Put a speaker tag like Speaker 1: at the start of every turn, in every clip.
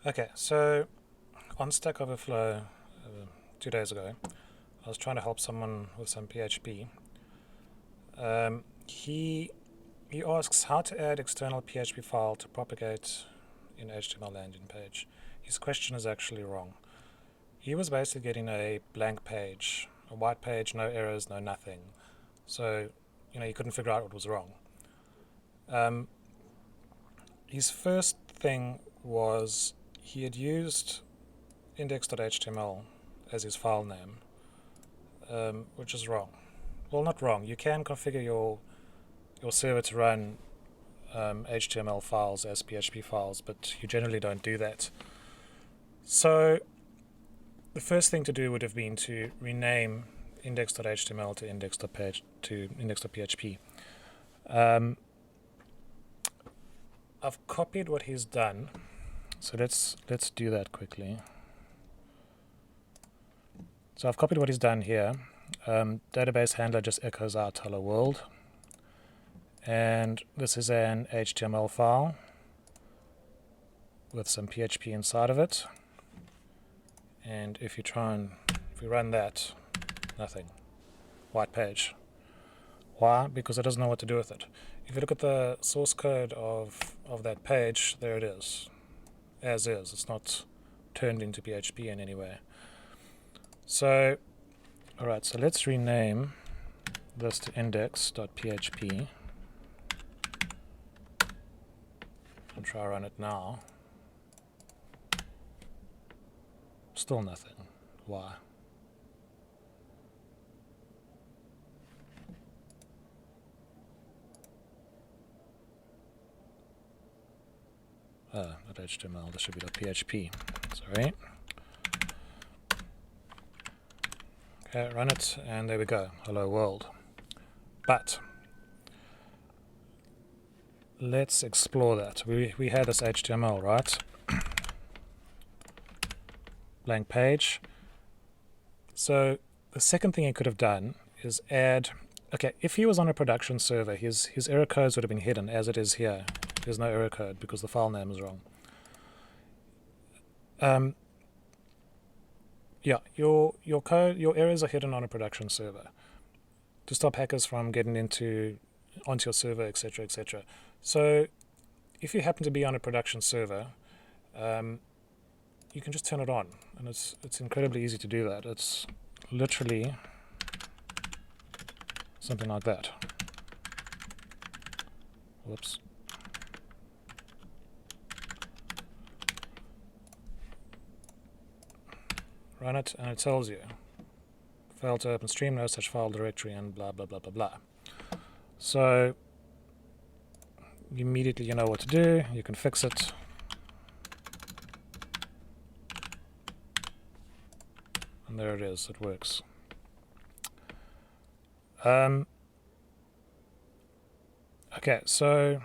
Speaker 1: Okay, so on Stack Overflow 2 days ago, I was trying to help someone with some PHP. He asks how to add external PHP file to propagate in HTML landing page. His question is actually wrong. He was basically getting a blank page, a white page, no errors, no nothing. So, he couldn't figure out what was wrong. His first thing was he had used index.html as his file name, which is wrong. Well, not wrong. You can configure your server to run HTML files as PHP files, but you generally don't do that. So the first thing to do would have been to rename index.html to index.php. I've copied what he's done, so let's do that quickly. So I've copied what he's done here. Database handler just echoes out hello world, and this is an HTML file with some PHP inside of it. And if you run that, nothing, white page. Why? Because it doesn't know what to do with it. If you look at the source code of that page, there it is, as is. It's not turned into PHP in any way. So, alright, so let's rename this to index.php and try run it now. Still nothing. Why? Not HTML, this should be .php. Sorry. Okay, run it, and there we go. Hello world. But let's explore that. We had this HTML, right? Blank page. So the second thing he could have done is add. Okay, if he was on a production server, his error codes would have been hidden, as it is here. There's no error code because the file name is wrong. Yeah, your errors are hidden on a production server to stop hackers from getting onto your server, etc., etc. So if you happen to be on a production server, you can just turn it on, and it's incredibly easy to do that. It's literally something like that. Whoops. Run it, and it tells you failed to open stream, no such file directory, and blah blah blah blah blah. So immediately you know what to do. You can fix it. And there it is. It works. Okay, so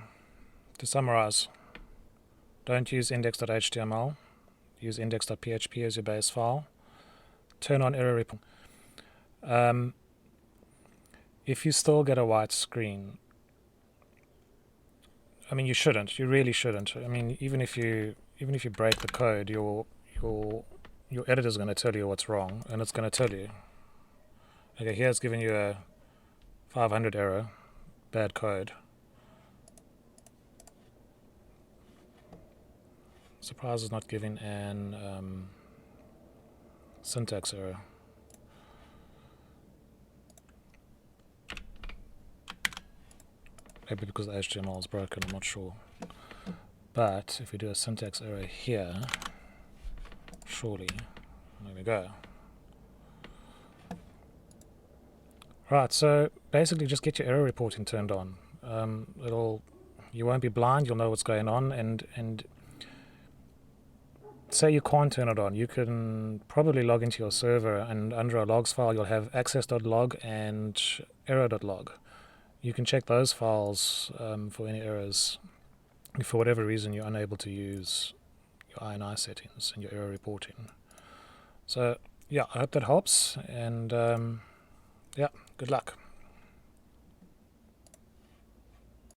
Speaker 1: to summarize, don't use index.html. Use index.php as your base file. Turn on error report. If you still get a white screen, I mean, you shouldn't. You really shouldn't. I mean, even if you break the code, your editor is going to tell you what's wrong, and it's going to tell you. Okay, here it's giving you a 500 error, bad code. Surprise is not giving an syntax error. Maybe because the HTML is broken, I'm not sure. But if we do a syntax error here, surely, there we go. Right, so basically just get your error reporting turned on. You won't be blind, you'll know what's going on, and say you can't turn it on, you can probably log into your server, and under a logs file you'll have access.log and error.log. You can check those files for any errors. If for whatever reason you're unable to use your INI settings and your error reporting. So yeah, I hope that helps, and yeah, good luck.